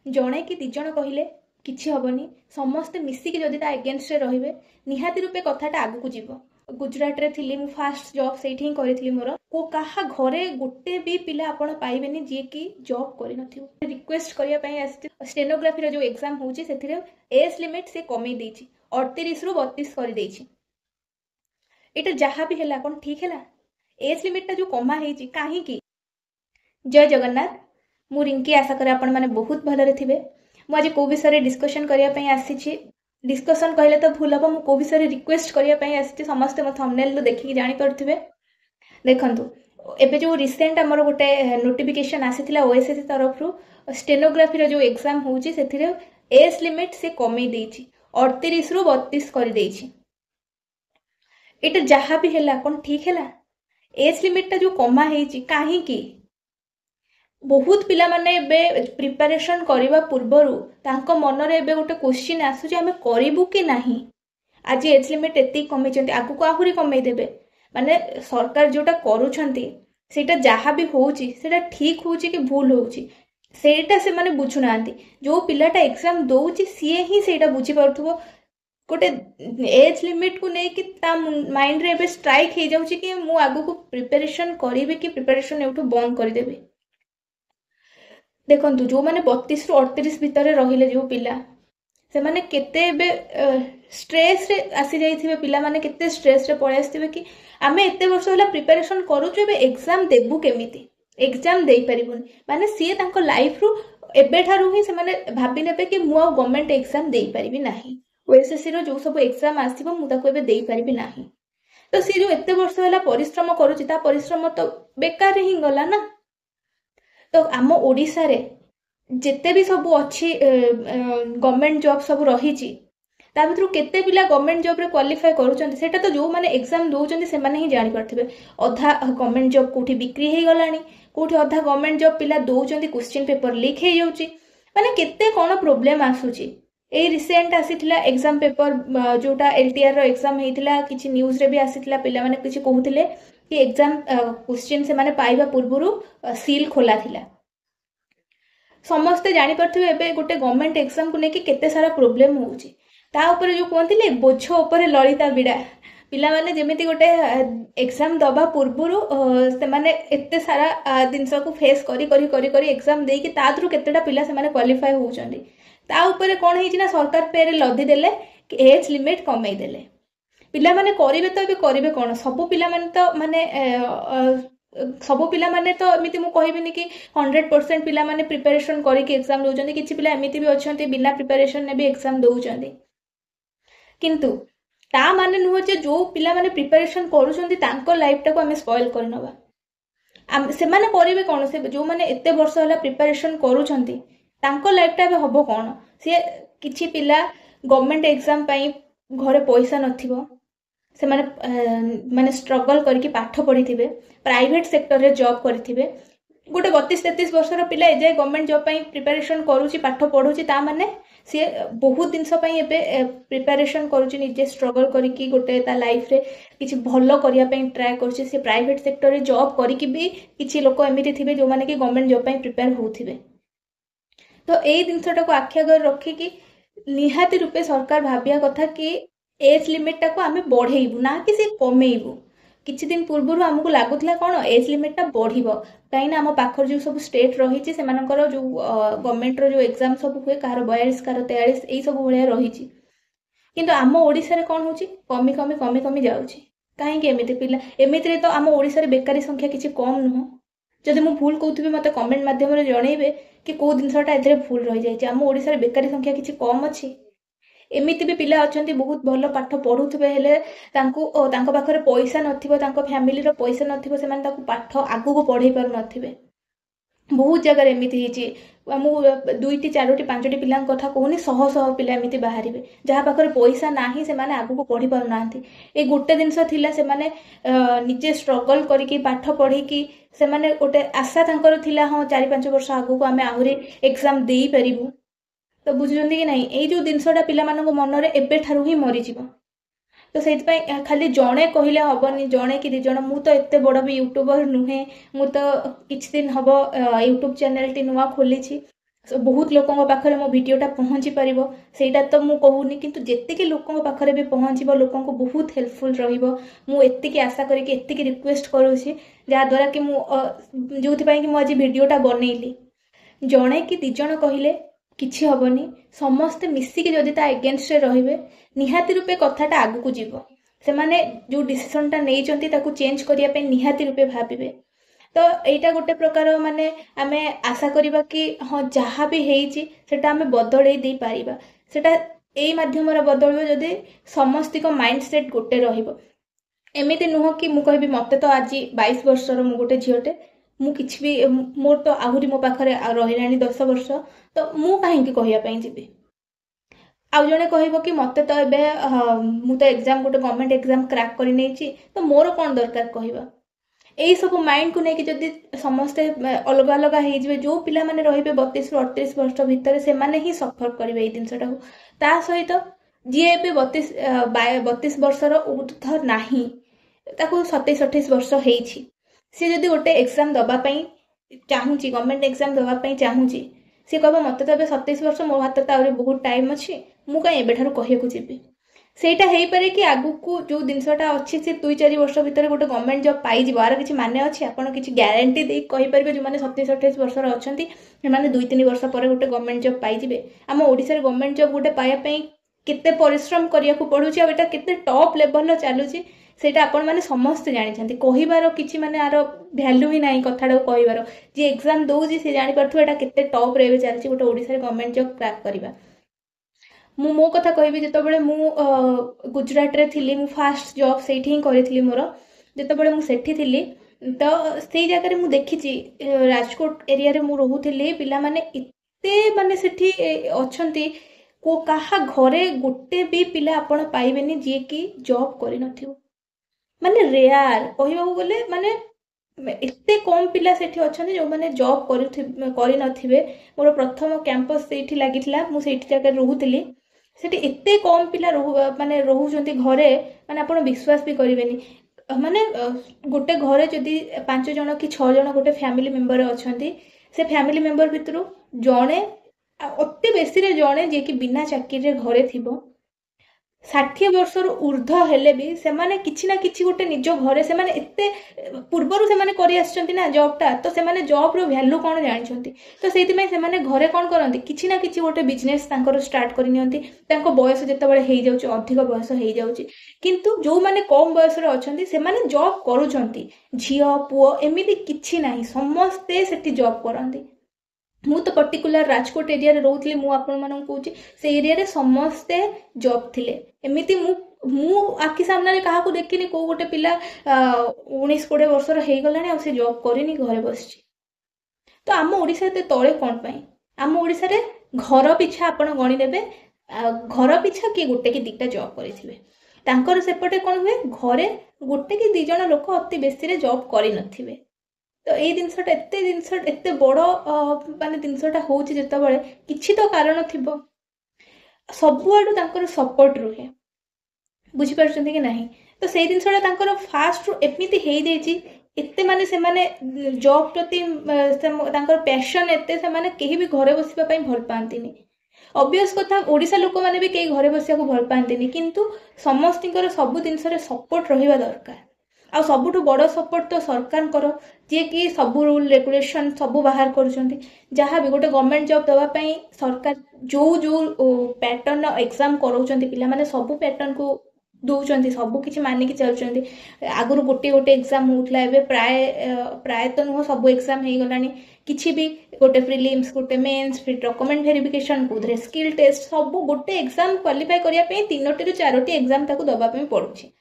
जड़े कि दी जण कहले किसी हेनी समस्ते मिसिकी जदि ता एगेन्स्ट रे निहाती रूपे कथाटा आगू जीव। गुजरात रे थी मु फास्ट जॉब से ही करी मोर को कहा घरे गोटे भी पिला आपण पाइबेनी जी कि जॉब करि नथिबो। रिक्वेस्ट करिया पई आसी स्टेनोग्राफी रो जो एग्जाम होची सेथिरे एज लिमिट से कमी देछि 38 रु 32 कर देछि। एटा जहाँ भी हैला कोन ठीक हैला एज लिमिट ता जो कमा हेछि काहे की। जय जगन्नाथ मु रिंकी आशा करे आपण माने बहुत भलरे थिबे। मु आज को विषय रे डिस्कशन करिया पई आसी डिस्कशन कहले तो भूल हम को विषय रिक्वेस्ट करिया पई आसी समस्त मो थंबनेल देखि जानि परथिबे। देखंतु एबे जो रिसेंट हमर गोटे नोटिफिकेशन आसीथिला ओएसएससी तरफ रु स्टेनोग्राफी रो जो एग्जाम होउची सेथिरे एज लिमिट से कमी देछि 38 रु 32 कर देछि। एटा जहाँ भी हैला कोन ठीक हैला एज लिमिट ता जो कमा हेछि काहे की। बहुत पिला माने एबे प्रिपरेशन करिवा पूर्वरु तांको मन रे एबे गोटे क्वेश्चन आसु जे हमें करिवु कि नाही। आज एज लिमिट एति कमी चंती आगु को आहुरी कमै देबे माने सरकार जोटा करूछंती सेटा जहाँ भी होउची सेटा ठीक होउची कि भूल होउची सेटा से माने बुझु नांती। जो पिलाटा एग्जाम दोउची सिए ही सेटा बुझी परथुबो गोटे एज लिमिट को नहीं कि ता माइंड रे एबे स्ट्राइक हे जाउची कि मु आगु को प्रिपरेशन करिवे कि प्रिपरेशन एठू बंद कर देबे। देखंतु जो माने 32 रु 38 भितर रहिले जो पिला से माने केते एबे स्ट्रेस रे आसी जाइथिबे पिला माने केते स्ट्रेस रे पळे आस्थिबे कि आमे एते वर्ष होला प्रिपरेशन करूछु एबे एग्जाम देबु केमिति एग्जाम देई परिबुनी माने सी तांको लाइफ रु एबे ठारु ही से माने भाबी नेबे कि मु आ गवर्नमेंट एग्जाम देई परिबि नाही। ओएसएससी रो जो सब एग्जाम आसीबो मु ताको एबे देई परिबि नाही। तो सी जो एते वर्ष होला परिश्रम करूछि ता परिश्रम तो बेकार ही गला ना। तो आम ओडिसा रे जेते भी सब अच्छी गवर्नमेंट जॉब सब रही ता भीतर केते पिला गवर्नमेंट जॉब रे क्वालिफाई करूछंती सेटा तो जो माने एग्जाम दोउछंती से माने ही जानि परथिबे। अधा गवर्नमेंट जॉब कोठी बिक्री हे गलानी कोठी अधा गवर्नमेंट जॉब पिला दोउछंती क्वेश्चन पेपर लीक हे जाउची माने केते कोन प्रॉब्लम आसुची। ए रिसेंट आसीथिला एग्जाम पेपर जोटा एलटीआर रो एग्जाम हेतिला किछि न्यूज रे भी आसीथिला पिला माने किछि कहउथिले कि एग्जाम क्वेश्चन से माने पाइबा पूर्वरु सील खोला थिला। समस्ते जानि परथिबे एबे गोटे गवर्नमेंट एग्जाम को लेके केते सारा प्रॉब्लम होउची ता ऊपर जो कहतिले बोझ ऊपर ललिता बिडा पिला माने जेमिति गोटे एग्जाम दबा पूर्वरु से माने एते सारा दिनस को फेस करी करी करी करी एग्जाम देई कि तादरु केतेटा पिला से माने क्वालिफाई होउचंदी ता ऊपर कोन हेछि ना सरकार पेरे लदी देले कि एज लिमिट कमै देले। पिला माने करिवे तो एबे करिवे कोन सब पिला माने तो माने सब पिला माने तो एमिति मु कहिबिनी कि 100% पिला माने प्रिपरेशन करी कि एग्जाम दोउचंदी किछि पिला एमिति भी अछंती बिना प्रिपरेशन ने भी एग्जाम दोउचंदी किंतु ता माने नुह जे जो पिला माने प्रिपरेशन करूचंदी तांको लाइफ टा को हमें स्पॉइल करनबा से माने करिवे कोन से जो माने एते वर्ष होला प्रिपरेशन करूचंती तांको लाइफ टा बे हबो कोन से किछि पिला गवर्नमेंट एग्जाम पई घरे पैसा नथिबो से माने स्ट्रगल करके पाठ पढ़ी थिबे प्राइवेट सेक्टर रे जॉब करिथिबे गोटे 32-33 वर्षर पिला एजे गवर्नमेंट जॉब पई प्रिपरेशन करूची पाठ पढूची ता माने से बहुत दिन पई एबे प्रिपरेशन करूची निजे स्ट्रगल करके गोटे ता लाइफ रे किछि भलो करिया पई ट्राई करूची से प्राइवेट सेक्टर रे जॉब करके भी किछि लोक एमिति थिबे जो माने कि गवर्नमेंट जॉब पई प्रिपेयर होउथिबे। तो एई दिनसटा को आख्यागर रखी कि निहाती रूपे सरकार भाबिया कथा कि एज लिमिट टा को आमे बढ़ेइबु ना कि से कमेइबु। किछि दिन पूर्वरु हमकु लागुतला कोन एज लिमिट टा बढ़िबो काई ना हम पाखर जो सब स्टेट रहिछि सेमानकर जो गवर्नमेंट रो जो एग्जाम सब हुए कार 42 कार 43 एई सब भलिया रहिछि किंतु आम ओडिसा रे कोन होछि कमी कमी कमी कमी जाउछि काहे कि एमिति पिला एमिति रे तो आम ओडिसा रे बेकारी संख्या किछि कम नुह। जदि मु भूल कहउथिबे मते कमेंट माध्यम रे जणैबे कि को दिनसटा एतरे भूल रहि जायछि आम ओडिसा रे बेकारी संख्या किछि कम अछि। एमिति भी पिला अछंती बहुत भलो पाठ पढुथबे हेले तांको पाखरे पैसा नथिबो तांको फैमिली रो पैसा नथिबो सेमान ताको पाठ आगु को पढै पारु नथिबे। बहुत जगह एमिति हिची मु 2टी 4टी 5टी पिला कथा कहूनी शह शह पिला एमिति बाहरिबे जहा पाखरे पैसा नाही से माने आगु को पढी पारु नांती। ए गोटे दिनस थिला से माने निजे स्ट्रगल करिकि पाठ पढी कि से माने गोटे आशा तांकर थिला हां 4-5 वर्ष आगु को आमे आहुरे एग्जाम देई परिबु। तो बुझुचंदी कि नहीं ए जो दिनसटा पिला मानको मन रे एबे ठारु ही मरि जीवो। तो सेति पई खाली जणे कहिले हबनी जणे कि 2 जण मु तो एते बड़ भी यूट्यूबर नुहे मु तो किछ दिन हबो यूट्यूब चैनल टी नुवा खोली छी बहुत लोकों पाखरे मो भिडटा पहुँची पार सेटा तो मुझे कहूनी कि जितकी लोकों पाखरे भी पहुँचब लोकों को बहुत हेल्पफुल रुक आशा करके रिक्वेस्ट करुँची जहाँद्वारा कि जो कि मुझे भिडटा बनइली जड़े कि दिज कहले किसी हेनी समस्ते मिसिकी जदि ता एगेन्स्ट रे निहाती रूपे कथाटा आगु को जीव से माने जो डिसीजनटा नहीं चेंज करने निहाती रूपे भावे तो यहाँ गोटे प्रकार माने आमे आशा करवा कि हाँ जहाँ भी सेटा आमे बदल दे पारिबा सेटा एई माध्यम बदल जदि समस्त माइंड सेट गोटे रहिबो एमिति नुह कि मु कहबी मते तो आज 22 वर्षर मु गोटे झीटे मु किछि भी मोर तो आहुरी मो पाखरे रहिलानी 10 वर्ष तो मु काहेकि कहिया पई जिबी आउ जने कहबो कि मते तो एबे मु तो एग्जाम गोटे गवर्नमेंट एग्जाम क्रैक करि नेछि तो मोर कोन दरकार कहबा यही सब माइंड को लेकिन जदि समस्ते अलग अलग हो जो पिला माने रहिबे 32 ରୁ 38 वर्ष भितर से माने ही सफर करिवे ए जिनसटा ता सहित जी ए 32 वर्षर ऊर्ध्व नाही ताको 27 28 वर्ष हेछि से जदि गोटे एग्जाम दबा पई चाहूची गवर्नमेंट एग्जाम दबा पई चाहूची से कहबो मते तो एबे 27 वर्ष मो हाथ त आउरी बहुत टाइम अछि मु काई एबे ठारू कहिया को जिबी सेटा हेई पारे कि आगु को जो जिनसटा अछि से 2-4 वर्ष भीतर गोटे गवर्नमेंट जॉब पाई जिवो आर किछि माने अछि आपण किछि ग्यारंटी दे कहि परबे जे माने 27-28 वर्ष र अछंती से माने 2-3 वर्ष पर गोटे गवर्नमेंट जॉब पाई जिवे हम ओडिसा रे गवर्नमेंट जॉब गोटे पाया पई केते परिश्रम करिया को पडुछि आ एटा केते टॉप लेवल लो चालुछि सेटा आपण माने समस्त जानि छथि कहिबार किछि माने आरो वैल्यू ही नाही कथाडा कहिबार जे एग्जाम दोउछि से जानि परथु एटा केते टॉप रे चालछि गोटे ओडिसा रे गवर्नमेंट जॉब क्रैक करबा मु मो कथा कहबी जेतबेले मु गुजरात रे थिली मु फास्ट जॉब सेठी ही करिथिली मोर जेतबेले मु सेठी थिली तो सेई जगह रे मु देखिची राजकोट एरिया रे मु रहुथिली पिला माने इत्ते माने सेठी अछंती को काहा घरे गोटे भी पिला आपण पाइबेनी जे कि जॉब करि नथिबो माने रेयर कहिबाबू गले माने एते कम पिला सेठी अछंती जो माने जॉब करि नथिबे मोर प्रथम कैंपस सेठी लागितला मु सेठी जगह रहुथिली सेठी एते कम पिला माने रहुचंती घरे माने आपण विश्वास भी करिवेनी माने गोटे घरे जदि 5 जण कि 6 जण गोटे फैमिली मेंबर अछंती से फैमिली मेंबर भितरु जणे अति बेसी रे जणे जे कि बिना चाकरी रे घरे थिबो 60 वर्ष ऊर्ध्व हेले भी से माने किछि ना किछि गोटे निज घरे से माने एते पूर्वरु से माने करि आछंती ना जॉब टा तो से माने जॉब रो वैल्यू कोन जानिछंती तो सेति में से माने घरे कोन करंती किछि ना किछि गोटे बिजनेस तांकर स्टार्ट करि नियंती तांको बयस जते बेले हेई जाउची अधिक बयस हेई जाउची किंतु जो माने कम बयस रे अछंती से माने जॉब करूचंती झियो पुओ एमिति किछि नाही समस्ते सेति जॉब करंती मु तो पर्टिकुलर राजकोट एरिया रे रहउतली मु आपन मानन कहूची से एरिया रे समस्ते जॉब थिले एमिति मु आखि सामने रे काहा को देखिनी को गोटे पिला 19-20 वर्ष र हेई गलानी आ से जॉब करिनी घरे बसची तो आम ओडिसा ते तळे कोन पई आम ओडिसा रे घर पिछा आपण गणी देबे घर पिछा के गोटे कि दिटा जॉब करिथिबे तांकर सेपटे कोन हुए घरे गोटे कि 2 जण लोक अति बेसी रे जॉब करि नथिबे तो ये जिनसटा एते बड़ माने जिनसटा होउची जेतबेले किछि तो कारण थिबो सब आडू तांकर सपोर्ट रुहे बुझी परछंती कि नाही तो सेई जिनसटा तांकर फास्ट रु एमिति हेई देची एते माने से माने जॉब प्रति तांकर पैशन एते से माने केही भी घरे बसिबा पई भल पांतिनी ऑब्वियस कथा ओडिसा लोक माने भी केही घरे बसिया को भल पांतिनी किंतु समस्तिकर सब जिनस रे सपोर्ट रहिबा दरकार आ सबुठु बड़ सपोर्ट तो सरकार करो जे कि सब रूल रेगुलेशन सब बाहर करूछंती जहाँ भी गोटे गवर्नमेंट जॉब दवा पई सरकार जो जो पैटर्न एग्जाम कराउछंती पिला माने सब पैटर्न को दउछंती सब किछि माने कि चलछंती आगुरु गोटे गोटे एग्जाम होतला एबे प्राय तो नुह सब एग्जाम हे गलानी किछि भी गोटे प्रीलिम्स गोटे मेंस फिर डॉक्यूमेंट वेरिफिकेशन कुदरे स्किल टेस्ट सब गोटे एग्जाम क्वालिफाई करिया पई 3टी रु 4टी एग्जाम ताको दबा पई पडुछि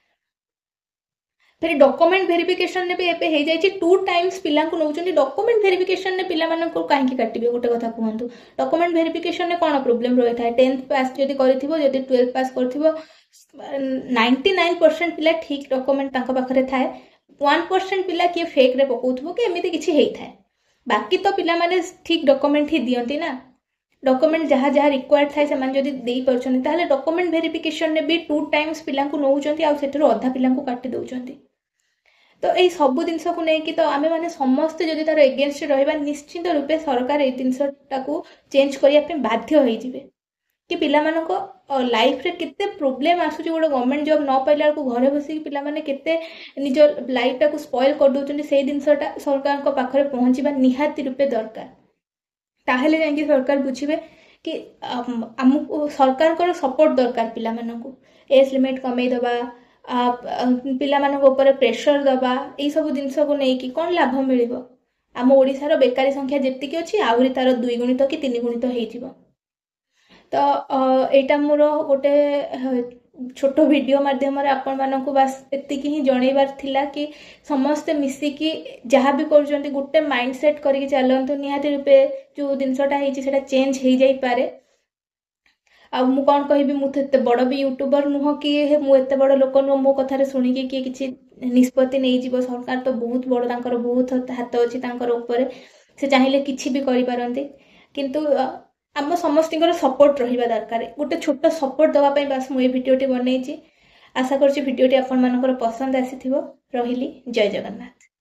फिर डॉक्यूमेंट वेरिफिकेशन ने भी एपे हे जाई 2 टाइम्स पिला को नउचंती डॉक्यूमेंट वेरिफिकेशन ने पिला मानन को काहे की काटिबे गोटे कथा कहंतु डॉक्यूमेंट वेरिफिकेशन ने कोन प्रॉब्लम रहि थाए 10th पास जदी करिथिबो जदी 12th पास करथिबो 99% पिला ठीक डॉक्यूमेंट तांको पाखरे थाए 1% पिला के फेक रे पकोथबो के एमिति किछि हेई थाए बाकी तो पिला माने ठीक डॉक्यूमेंट ही दियंती ना डॉक्यूमेंट जहाँ जहाँ रिक्वायर्ड थाए से माने जदी देई परछन ताले डॉक्यूमेंट वेरिफिकेशन ने भी 2 टाइम्स पिला को नउचंती आ सेठरो आधा पिला को काटि दउचंती तो यही सब जिनस को लेकिन तो आम मैंने समस्ते जदि तार एगेन्स्ट रहा निश्चित रूपे सरकार ये जिनसटा को चेंज करने बाध्य हो कि पिला लाइफ रे केते प्रोब्लेम आसुची गोटे गवर्नमेंट जॉब न पाइला को घरे बसिक पिला माने केते निज लाइफ टाको स्पॉइल कर दउचंती से जिनसटा सरकार को पाखरे पहुंचीबा निहाती रूपे दरकार ताहेले जांकी सरकार बुझिबे कि आमको सरकार को सपोर्ट दरकार पिला मानकु एज लिमिट कमे दबा पिला मानक ऊपर प्रेशर दबा यही सब जिनस को लेकिन कौन लाभ मिल आम ओडिशार बेकारी संख्या जी अच्छी आहरी तार 2 गुणित कि 3 गुणित हो तो यहाँ मोर गोटे छोट वीडियो माध्यम आपण मानक बास एति ही जनइबार थिला कि समस्ते मिसिकी जहाँ भी कर गोटे माइंडसेट करके चलतु निहाती रूपे जो जिनसटा होता चेंज हो जाई पारे मु कौन कहि मुझे बड़ भी यूट्यूबर नुह कि मुझे बड़ लोक नुह मो कथार शुणिकी किए किसी निष्पत्ति नहीं जीव सरकार तो बहुत बड़ बहुत हाथ अच्छी ऊपर से चाहिए किसी भी करें किंतु आम समस्त सपोर्ट रहा दरकार गोटे छोट सपोर्ट दवाई बास मुझे भिडियोटी बनई आशा कर भिडियोटी आपण पसंद आसी रही जय जगन्नाथ।